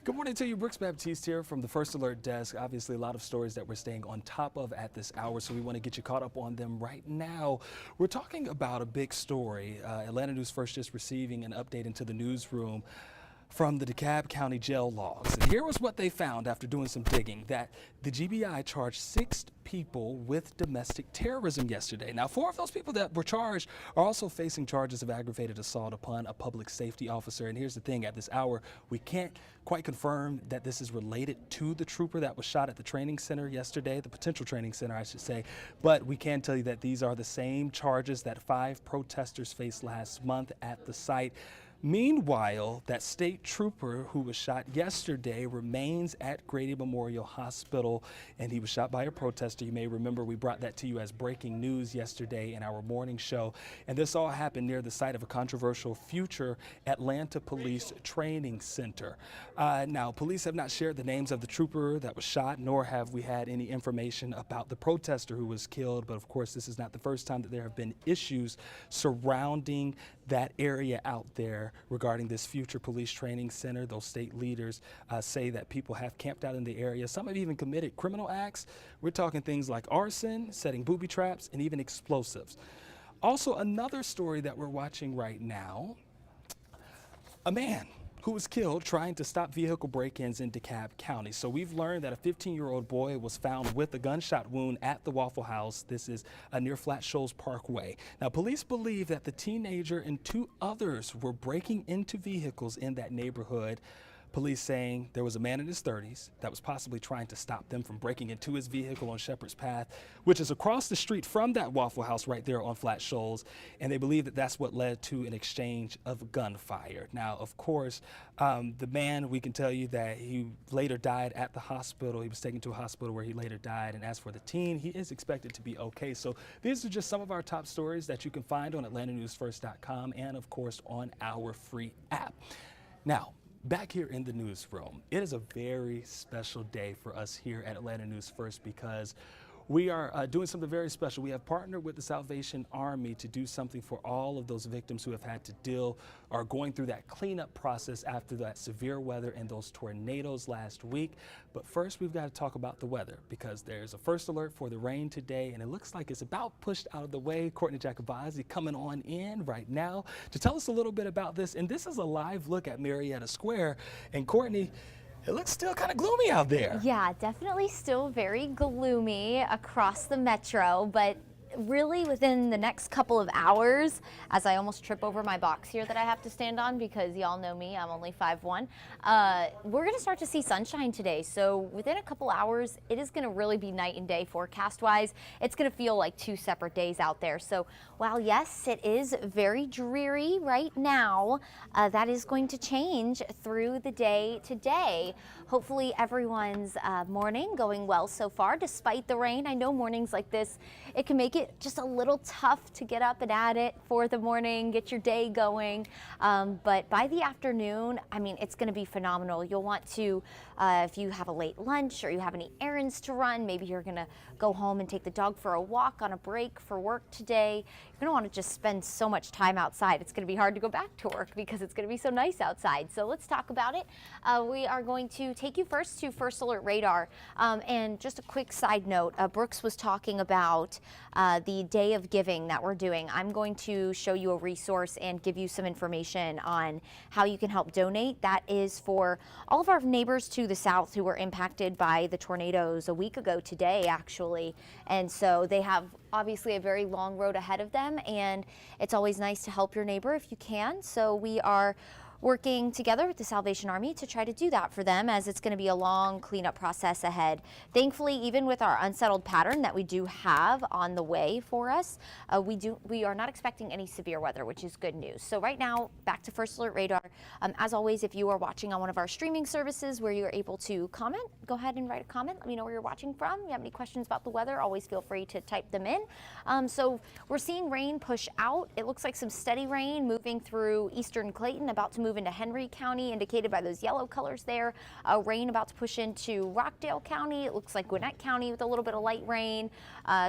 Good morning to you. Brooks Baptiste here from the First Alert Desk. Obviously, a lot of stories that we're staying on top of at this hour, so we want to get you caught up on them right now. We're talking about a big story. Atlanta News First just receiving an update into the newsroom from the DeKalb County jail logs. And here was what they found after doing some digging, that the GBI charged 6 people with domestic terrorism yesterday. Now, 4 of those people that were charged are also facing charges of aggravated assault upon a public safety officer. And here's the thing, at this hour, we can't quite confirm that this is related to the trooper that was shot at the training center yesterday, the potential training center, I should say. But we can tell you that these are the same charges that 5 protesters faced last month at the site. Meanwhile, that state trooper who was shot yesterday remains at Grady Memorial Hospital, and he was shot by a protester. You may remember we brought that to you as breaking news yesterday in our morning show. And this all happened near the site of a controversial future Atlanta Police Training Center. Now, police have not shared the names of the trooper that was shot, nor have we had any information about the protester who was killed. But of course, this is not the first time that there have been issues surrounding that area out there regarding this future police training center. Those state leaders say that people have camped out in the area. Some have even committed criminal acts. We're talking things like arson, setting booby traps, and even explosives. Also, another story that we're watching right now, a man who was killed trying to stop vehicle break-ins in DeKalb County. So we've learned that a 15-year-old boy was found with a gunshot wound at the Waffle House. This is near Flat Shoals Parkway. Now, police believe that the teenager and 2 others were breaking into vehicles in that neighborhood. Police saying there was a man in his 30s that was possibly trying to stop them from breaking into his vehicle on Shepherd's Path, which is across the street from that Waffle House right there on Flat Shoals. And they believe that that's what led to an exchange of gunfire. Now, of course, the man, we can tell you that he later died at the hospital. He was taken to a hospital where he later died. And as for the teen, he is expected to be okay. So these are just some of our top stories that you can find on AtlantaNewsFirst.com and, of course, on our free app. Now, back here in the newsroom, it is a very special day for us here at Atlanta News First because we are doing something very special. We have partnered with the Salvation Army to do something for all of those victims who have had to deal or going through that cleanup process after that severe weather and those tornadoes last week. But first, we've got to talk about the weather because there's a first alert for the rain today, and it looks like it's about pushed out of the way. Courtney Jacobazzi coming on in right now to tell us a little bit about this. And this is a live look at Marietta Square. And Courtney, it looks still kind of gloomy out there. Yeah, definitely still very gloomy across the metro, but really within the next couple of hours, as I almost trip over my box here that I have to stand on because y'all know me, I'm only 5'1", we're going to start to see sunshine today. So within a couple hours, it is going to really be night and day forecast-wise. It's going to feel like 2 separate days out there. So while, yes, it is very dreary right now, that is going to change through the day today. Hopefully everyone's morning going well so far, despite the rain. I know mornings like this, it can make it just a little tough to get up and at it for the morning, get your day going. But by the afternoon, I mean, it's going to be phenomenal. You'll want to, if you have a late lunch or you have any errands to run, maybe you're going to go home and take the dog for a walk on a break for work today. You're going to want to just spend so much time outside. It's going to be hard to go back to work because it's going to be so nice outside. So let's talk about it. We are going to take you first to First Alert Radar. And just a quick side note, Brooks was talking about the Day of Giving that we're doing. I'm going to show you a resource and give you some information on how you can help donate. That is for all of our neighbors to the south who were impacted by the tornadoes a week ago today, actually. And so they have obviously a very long road ahead of them, and it's always nice to help your neighbor if you can. So we are working together with the Salvation Army to try to do that for them, as it's going to be a long cleanup process ahead. Thankfully, even with our unsettled pattern that we do have on the way for us, we are not expecting any severe weather, which is good news. So right now, back to First Alert Radar. As always, if you are watching on one of our streaming services where you're able to comment, go ahead and write a comment. Let me know where you're watching from. If you have any questions about the weather, always feel free to type them in. So we're seeing rain push out. It looks like some steady rain moving through eastern Clayton, about to move move into Henry County, indicated by those yellow colors there. Rain about to push into Rockdale County. It looks like Gwinnett County with a little bit of light rain.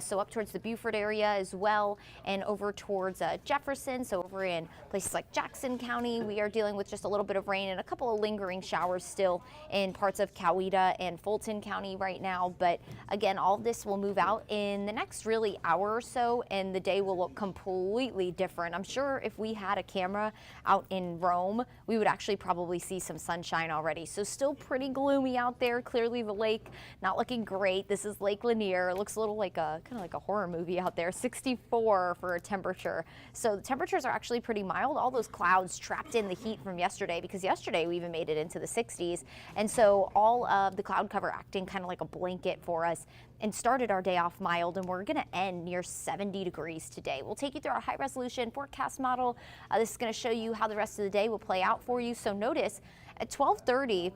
So up towards the Beaufort area as well, and over towards Jefferson. So over in places like Jackson County, we are dealing with just a little bit of rain and a couple of lingering showers still in parts of Coweta and Fulton County right now. But again, all of this will move out in the next really hour or so, and the day will look completely different. I'm sure if we had a camera out in Rome, we would actually probably see some sunshine already. So still pretty gloomy out there. Clearly the lake not looking great. This is Lake Lanier. It looks a little like a kind of like a horror movie out there. 64 for a temperature. So the temperatures are actually pretty mild. All those clouds trapped in the heat from yesterday, because yesterday we even made it into the 60s. And so all of the cloud cover acting kind of like a blanket for us, and started our day off mild, and we're going to end near 70 degrees today. We'll take you through our high resolution forecast model. This is going to show you how the rest of the day will play out for you. So notice at 12:30,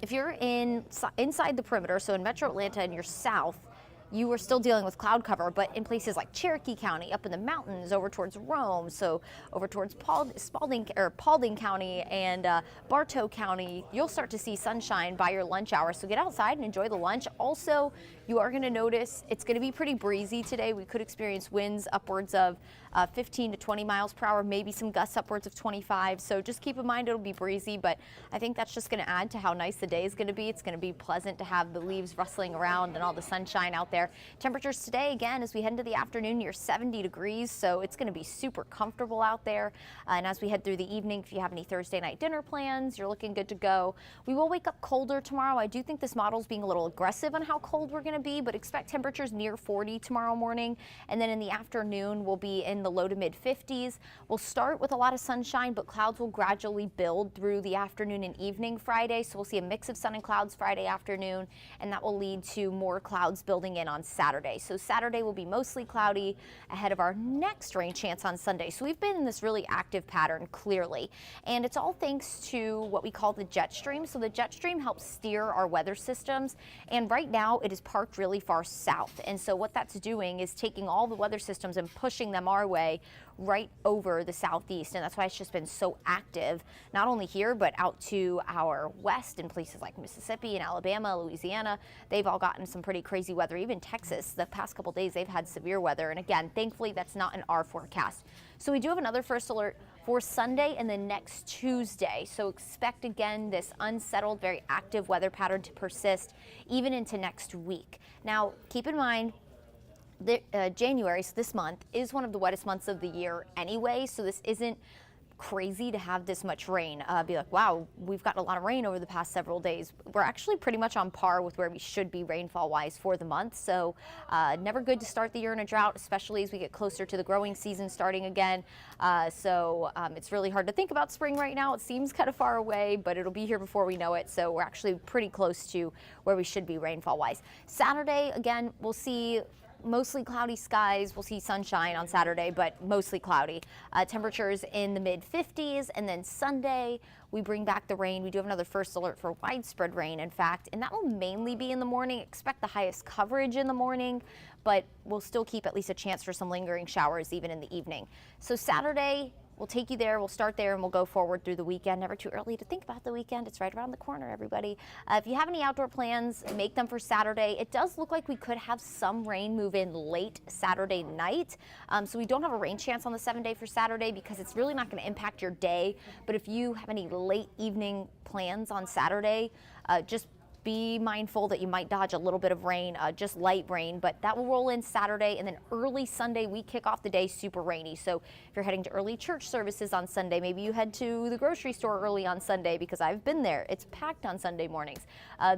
if you're inside the perimeter, so in Metro Atlanta and you're south, you are still dealing with cloud cover, but in places like Cherokee County, up in the mountains, over towards Rome, so over towards Paulding County and Bartow County, you'll start to see sunshine by your lunch hour. So get outside and enjoy the lunch. Also, you are going to notice it's going to be pretty breezy today. We could experience winds upwards of 15 to 20 miles per hour, maybe some gusts upwards of 25. So just keep in mind it'll be breezy, but I think that's just going to add to how nice the day is going to be. It's going to be pleasant to have the leaves rustling around and all the sunshine out there. Temperatures today, again, as we head into the afternoon, near 70 degrees, so it's going to be super comfortable out there. And as we head through the evening, if you have any Thursday night dinner plans, you're looking good to go. We will wake up colder tomorrow. I do think this model is being a little aggressive on how cold we're going to be, but expect temperatures near 40 tomorrow morning. And then in the afternoon, we'll be in the low to mid 50s. We'll start with a lot of sunshine, but clouds will gradually build through the afternoon and evening Friday. So we'll see a mix of sun and clouds Friday afternoon, and that will lead to more clouds building in on Saturday. So Saturday will be mostly cloudy ahead of our next rain chance on Sunday. So we've been in this really active pattern clearly, and it's all thanks to what we call the jet stream. So the jet stream helps steer our weather systems, and right now it is parked really far south. And so what that's doing is taking all the weather systems and pushing them our way right over the southeast, and that's why it's just been so active, not only here but out to our west in places like Mississippi and Alabama, Louisiana. They've all gotten some pretty crazy weather. Even Texas, the past couple days, they've had severe weather, and again, thankfully that's not in our forecast. So we do have another first alert for Sunday and then next Tuesday. So expect again this unsettled, very active weather pattern to persist even into next week. Now keep in mind, January, so this month, is one of the wettest months of the year anyway, so this isn't crazy to have this much rain. Be like, wow, we've gotten a lot of rain over the past several days. We're actually pretty much on par with where we should be rainfall-wise for the month, so never good to start the year in a drought, especially as we get closer to the growing season starting again. It's really hard to think about spring right now. It seems kind of far away, but it'll be here before we know it, so we're actually pretty close to where we should be rainfall-wise. Saturday, again, we'll see mostly cloudy skies. We'll see sunshine on Saturday, but mostly cloudy. Temperatures in the mid 50s, and then Sunday we bring back the rain. We do have another first alert for widespread rain, in fact, and that will mainly be in the morning. Expect the highest coverage in the morning, but we'll still keep at least a chance for some lingering showers even in the evening. So Saturday, we'll take you there, we'll start there, and we'll go forward through the weekend. Never too early to think about the weekend. It's right around the corner, everybody. If you have any outdoor plans, make them for Saturday. It does look like we could have some rain move in late Saturday night. So we don't have a rain chance on the 7-day for Saturday because it's really not going to impact your day. But if you have any late evening plans on Saturday, just be mindful that you might dodge a little bit of rain, just light rain, but that will roll in Saturday, and then early Sunday we kick off the day super rainy. So if you're heading to early church services on Sunday, maybe you head to the grocery store early on Sunday, because I've been there. It's packed on Sunday mornings.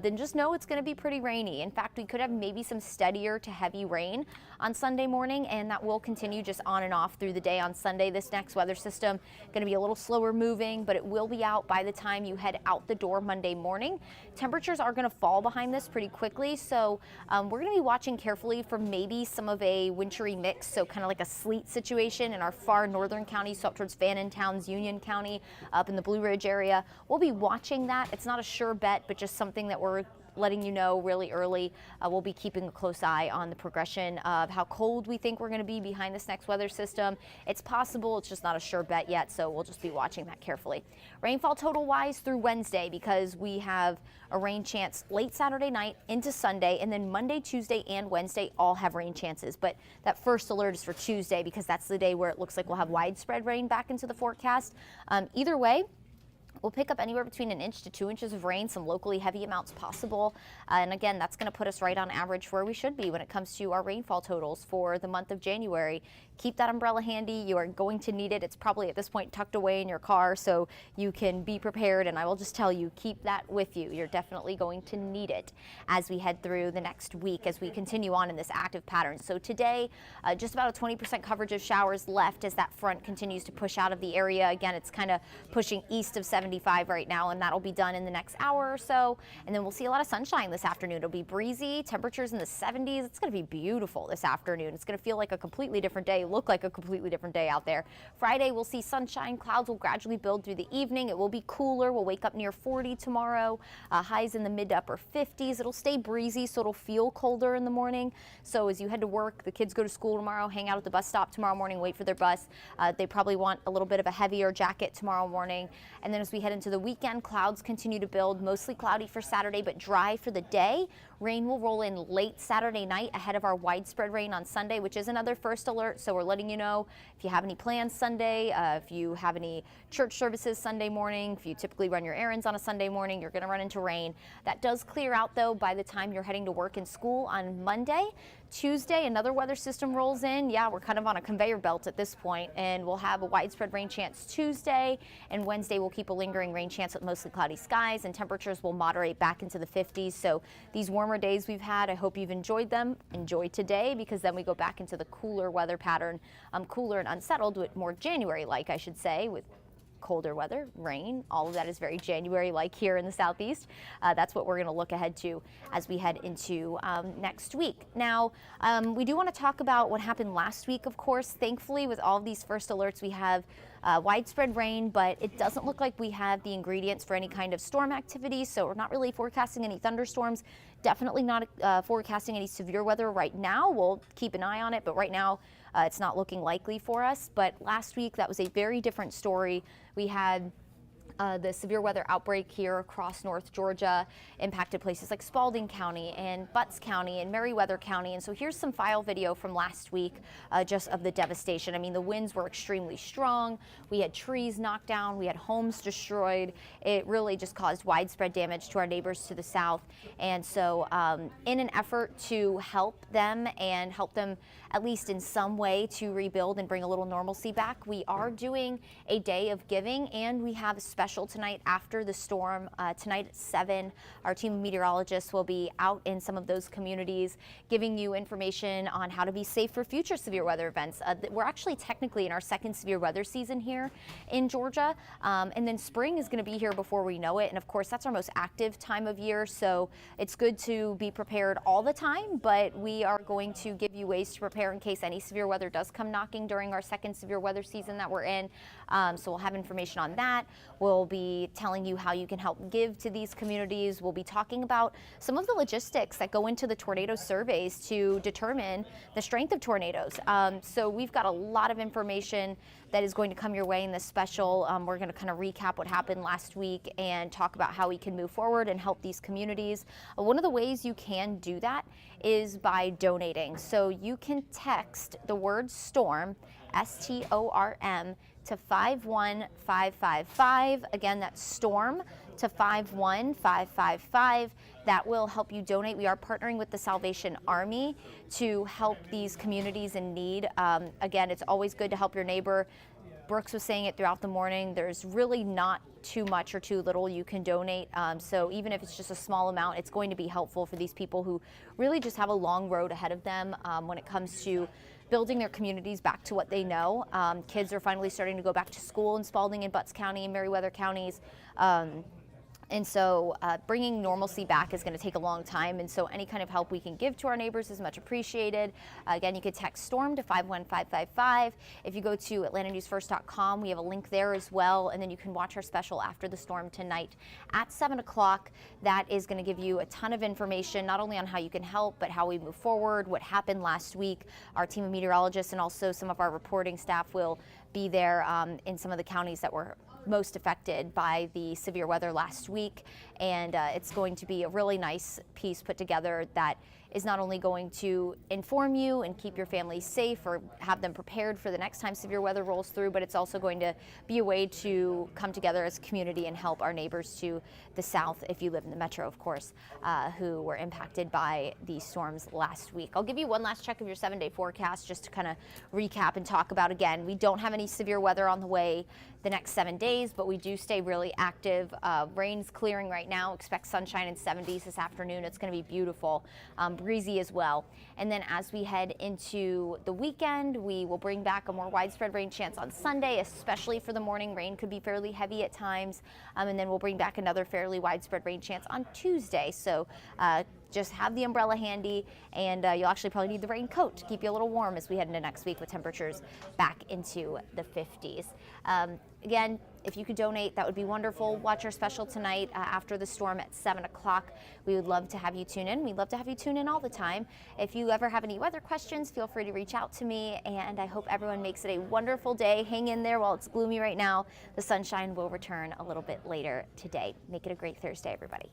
Then just know it's going to be pretty rainy. In fact, we could have maybe some steadier to heavy rain on Sunday morning, and that will continue just on and off through the day on Sunday. This next weather system going to be a little slower moving, but it will be out by the time you head out the door Monday morning. Temperatures are going to fall behind this pretty quickly, so we're going to be watching carefully for maybe some of a wintry mix, so kind of like a sleet situation in our far northern counties, so up towards Fannin Towns, Union County, up in the Blue Ridge area. We'll be watching that. It's not a sure bet, but just something that we're letting you know really early. We'll be keeping a close eye on the progression of how cold we think we're going to be behind this next weather system. It's possible, it's just not a sure bet yet, so we'll just be watching that carefully. Rainfall total wise through Wednesday, because we have a rain chance late Saturday night into Sunday, and then Monday, Tuesday, and Wednesday all have rain chances. But that first alert is for Tuesday because that's the day where it looks like we'll have widespread rain back into the forecast. Either way, we'll pick up anywhere between 1 inch to 2 inches of rain, some locally heavy amounts possible. And again, that's going to put us right on average where we should be when it comes to our rainfall totals for the month of January. Keep that umbrella handy. You are going to need it. It's probably at this point tucked away in your car, so you can be prepared. And I will just tell you, keep that with you. You're definitely going to need it as we head through the next week, as we continue on in this active pattern. So today, just about a 20% coverage of showers left as that front continues to push out of the area. Again, it's kind of pushing east of 75 right now, and that'll be done in the next hour or so. And then we'll see a lot of sunshine this afternoon. It'll be breezy, temperatures in the 70s. It's going to be beautiful this afternoon. It's going to feel like a completely different day, look like a completely different day out there. Friday, we'll see sunshine. Clouds will gradually build through the evening. It will be cooler. We'll wake up near 40 tomorrow. Highs in the mid to upper 50s. It'll stay breezy, so it'll feel colder in the morning. So as you head to work, the kids go to school tomorrow, hang out at the bus stop tomorrow morning, wait for their bus. They probably want a little bit of a heavier jacket tomorrow morning. And then as we head into the weekend, clouds continue to build, mostly cloudy for Saturday, but dry for the day. Rain will roll in late Saturday night ahead of our widespread rain on Sunday, which is another first alert. So we're letting you know if you have any plans Sunday, if you have any church services Sunday morning, if you typically run your errands on a Sunday morning, you're going to run into rain. That does clear out, though, by the time you're heading to work and school on Monday. Tuesday, another weather system rolls in. Yeah, we're kind of on a conveyor belt at this point, and we'll have a widespread rain chance Tuesday, and Wednesday we'll keep a lingering rain chance with mostly cloudy skies, and temperatures will moderate back into the 50s. So these warmer days we've had, I hope you've enjoyed them. Enjoy today, because then we go back into the cooler weather pattern, cooler and unsettled, with more January-like, I should say, with colder weather, rain. All of that is very January-like here in the Southeast. That's what we're going to look ahead to as we head into next week. Now, we do want to talk about what happened last week, of course. Thankfully, with all of these first alerts, we have widespread rain, but it doesn't look like we have the ingredients for any kind of storm activity, so we're not really forecasting any thunderstorms. Definitely not forecasting any severe weather right now. We'll keep an eye on it, but right now it's not looking likely for us. But last week, that was a very different story. We had the severe weather outbreak here across North Georgia impacted places like Spalding County and Butts County and Meriwether County. And so here's some file video from last week just of the devastation. I mean, the winds were extremely strong. We had trees knocked down. We had homes destroyed. It really just caused widespread damage to our neighbors to the south. And so in an effort to help them and help them at least in some way to rebuild and bring a little normalcy back, we are doing a day of giving, and we have a special tonight after the storm. Tonight at 7, our team of meteorologists will be out in some of those communities giving you information on how to be safe for future severe weather events. We're actually technically in our second severe weather season here in Georgia, and then spring is going to be here before we know it. And of course, that's our most active time of year, so it's good to be prepared all the time, but we are going to give you ways to prepare in case any severe weather does come knocking during our second severe weather season that we're in. So we'll have information on that. We'll be telling you how you can help give to these communities. We'll be talking about some of the logistics that go into the tornado surveys to determine the strength of tornadoes. So we've got a lot of information that is going to come your way in this special. We're going to kind of recap what happened last week and talk about how we can move forward and help these communities. One of the ways you can do that is by donating. So you can text the word STORM, STORM, to 51555. Again, that's STORM to 51555. That will help you donate. We are partnering with the Salvation Army to help these communities in need. Again, it's always good to help your neighbor. Brooks was saying it throughout the morning. There's really not too much or too little you can donate. So even if it's just a small amount, it's going to be helpful for these people who really just have a long road ahead of them when it comes to building their communities back to what they know. Kids are finally starting to go back to school in Spalding and Butts County and Meriwether counties. And so bringing normalcy back is going to take a long time. And so any kind of help we can give to our neighbors is much appreciated. Again, you could text STORM to 51555. If you go to atlantanewsfirst.com, we have a link there as well. And then you can watch our special After the Storm tonight at 7 o'clock. That is going to give you a ton of information, not only on how you can help, but how we move forward, what happened last week. Our team of meteorologists and also some of our reporting staff will be there in some of the counties that were most affected by the severe weather last week. And it's going to be a really nice piece put together that is not only going to inform you and keep your family safe or have them prepared for the next time severe weather rolls through, but it's also going to be a way to come together as a community and help our neighbors to the south, if you live in the metro, of course, who were impacted by these storms last week. I'll give you one last check of your 7-day forecast just to kind of recap and talk about again. We don't have any severe weather on the way the next 7 days, but we do stay really active. Rain's clearing right now. Expect sunshine in 70s this afternoon. It's going to be beautiful. Breezy as well. And then as we head into the weekend, we will bring back a more widespread rain chance on Sunday, especially for the morning. Rain could be fairly heavy at times. And then we'll bring back another fairly widespread rain chance on Tuesday. So just have the umbrella handy, and you'll actually probably need the raincoat to keep you a little warm as we head into next week with temperatures back into the 50s. Again, if you could donate, that would be wonderful. Watch our special tonight after the storm at 7 o'clock. We would love to have you tune in. We'd love to have you tune in all the time. If you ever have any weather questions, feel free to reach out to me, and I hope everyone makes it a wonderful day. Hang in there while it's gloomy right now. The sunshine will return a little bit later today. Make it a great Thursday, everybody.